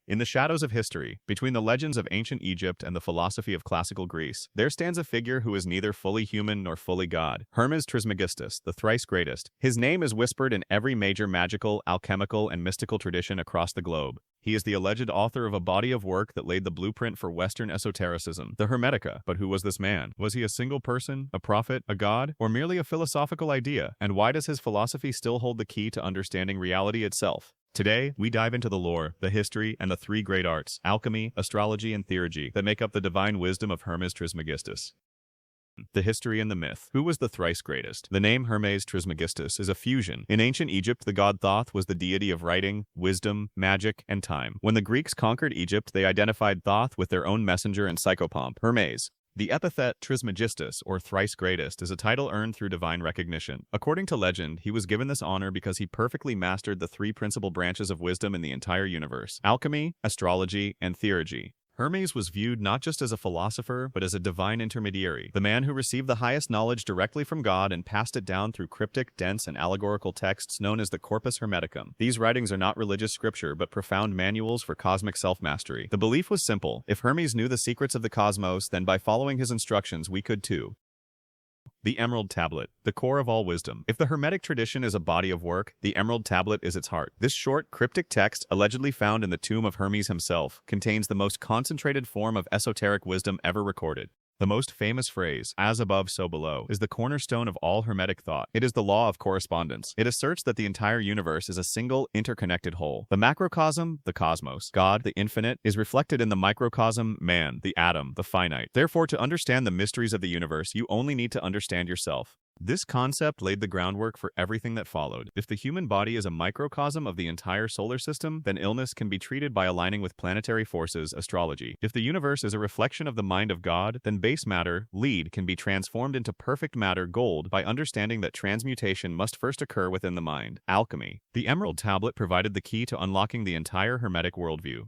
In the shadows of history, between the legends of ancient Egypt and the philosophy of classical Greece, there stands a figure who is neither fully human nor fully god, Hermes Trismegistus, the thrice-greatest. His name is whispered in every major magical, alchemical, and mystical tradition across the globe. He is the alleged author of a body of work that laid the blueprint for Western esotericism, the Hermetica. But who was this man? Was he a single person, a prophet, a god, or merely a philosophical idea? And why does his philosophy still hold the key to understanding reality itself? Today, we dive into the lore, the history, and the three great arts, alchemy, astrology, and theurgy, that make up the divine wisdom of Hermes Trismegistus. The history and the myth. Who was the thrice-greatest? The name Hermes Trismegistus is a fusion. In ancient Egypt, the god Thoth was the deity of writing, wisdom, magic, and time. When the Greeks conquered Egypt, they identified Thoth with their own messenger and psychopomp, Hermes. The epithet Trismegistus, or thrice-greatest, is a title earned through divine recognition. According to legend, he was given this honor because he perfectly mastered the three principal branches of wisdom in the entire universe: alchemy, astrology, and theurgy. Hermes was viewed not just as a philosopher, but as a divine intermediary, the man who received the highest knowledge directly from God and passed it down through cryptic, dense, and allegorical texts known as the Corpus Hermeticum. These writings are not religious scripture, but profound manuals for cosmic self-mastery. The belief was simple: if Hermes knew the secrets of the cosmos, then by following his instructions we could too. The Emerald Tablet, the core of all wisdom. If the Hermetic tradition is a body of work, the Emerald Tablet is its heart. This short, cryptic text, allegedly found in the tomb of Hermes himself, contains the most concentrated form of esoteric wisdom ever recorded. The most famous phrase, "as above, so below," is the cornerstone of all Hermetic thought. It is the Law of Correspondence. It asserts that the entire universe is a single, interconnected whole. The macrocosm, the cosmos, God, the infinite, is reflected in the microcosm, man, the atom, the finite. Therefore, to understand the mysteries of the universe, you only need to understand yourself. This concept laid the groundwork for everything that followed. If the human body is a microcosm of the entire solar system, then illness can be treated by aligning with planetary forces, astrology. If the universe is a reflection of the mind of God, then base matter, lead, can be transformed into perfect matter, gold, by understanding that transmutation must first occur within the mind, alchemy. The Emerald Tablet provided the key to unlocking the entire Hermetic worldview.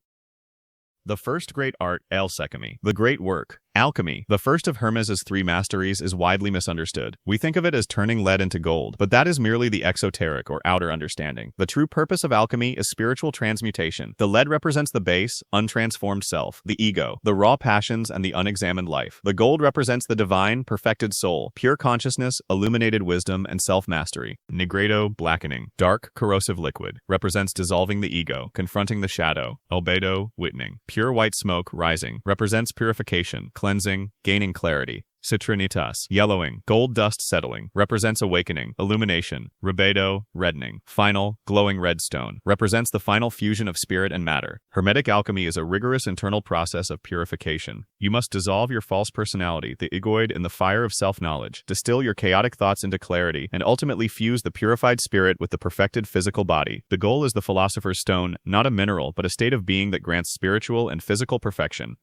The first great art, Alchemy, the great work. Alchemy, the first of Hermes's three masteries, is widely misunderstood. We think of it as turning lead into gold, but that is merely the exoteric or outer understanding. The true purpose of alchemy is spiritual transmutation. The lead represents the base, untransformed self, the ego, the raw passions, and the unexamined life. The gold represents the divine, perfected soul, pure consciousness, illuminated wisdom, and self-mastery. Negredo, blackening, dark, corrosive liquid, represents dissolving the ego, confronting the shadow. Albedo, whitening, pure white smoke, rising, represents purification, cleansing, gaining clarity. Citrinitas, yellowing, gold dust settling, represents awakening, illumination. Rubedo, reddening, final, glowing red stone, represents the final fusion of spirit and matter. Hermetic alchemy is a rigorous internal process of purification. You must dissolve your false personality, the egoid, in the fire of self-knowledge, distill your chaotic thoughts into clarity, and ultimately fuse the purified spirit with the perfected physical body. The goal is the philosopher's stone, not a mineral, but a state of being that grants spiritual and physical perfection.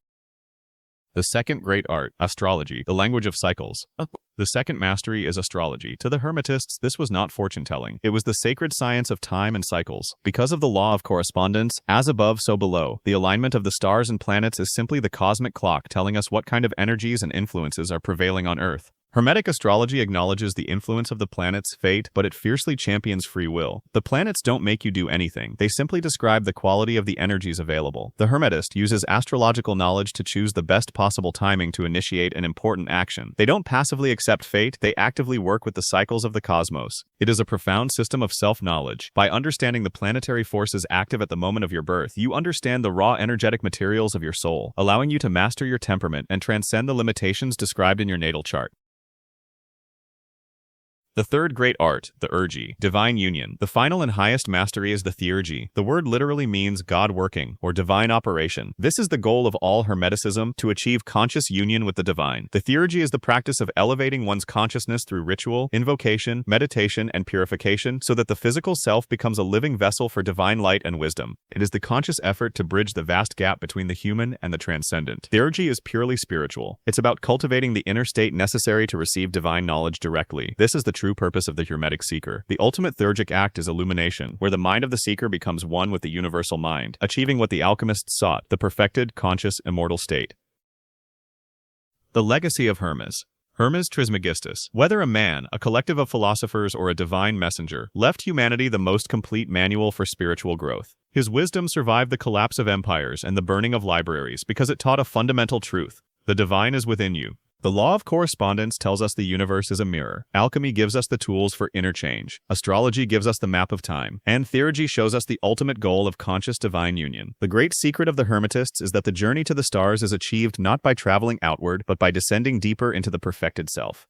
The second great art, astrology, the language of cycles. The second mastery is astrology. To the Hermetists, this was not fortune-telling. It was the sacred science of time and cycles. Because of the law of correspondence, as above, so below, the alignment of the stars and planets is simply the cosmic clock telling us what kind of energies and influences are prevailing on Earth. Hermetic astrology acknowledges the influence of the planets' fate, but it fiercely champions free will. The planets don't make you do anything. They simply describe the quality of the energies available. The Hermetist uses astrological knowledge to choose the best possible timing to initiate an important action. They don't passively accept fate, they actively work with the cycles of the cosmos. It is a profound system of self-knowledge. By understanding the planetary forces active at the moment of your birth, you understand the raw energetic materials of your soul, allowing you to master your temperament and transcend the limitations described in your natal chart. The third great art, the Theurgy, divine union. The final and highest mastery is the Theurgy. The word literally means God working, or divine operation. This is the goal of all Hermeticism, to achieve conscious union with the divine. The Theurgy is the practice of elevating one's consciousness through ritual, invocation, meditation, and purification, so that the physical self becomes a living vessel for divine light and wisdom. It is the conscious effort to bridge the vast gap between the human and the transcendent. Theurgy is purely spiritual. It's about cultivating the inner state necessary to receive divine knowledge directly. This is the true purpose of the Hermetic seeker. The ultimate theurgic act is illumination, where the mind of the seeker becomes one with the universal mind, achieving what the alchemists sought, the perfected, conscious, immortal state. The legacy of Hermes. Hermes Trismegistus, whether a man, a collective of philosophers, or a divine messenger, left humanity the most complete manual for spiritual growth. His wisdom survived the collapse of empires and the burning of libraries because it taught a fundamental truth: the divine is within you. The Law of Correspondence tells us the universe is a mirror. Alchemy gives us the tools for interchange. Astrology gives us the map of time. And Theurgy shows us the ultimate goal of conscious divine union. The great secret of the Hermetists is that the journey to the stars is achieved not by traveling outward, but by descending deeper into the perfected self.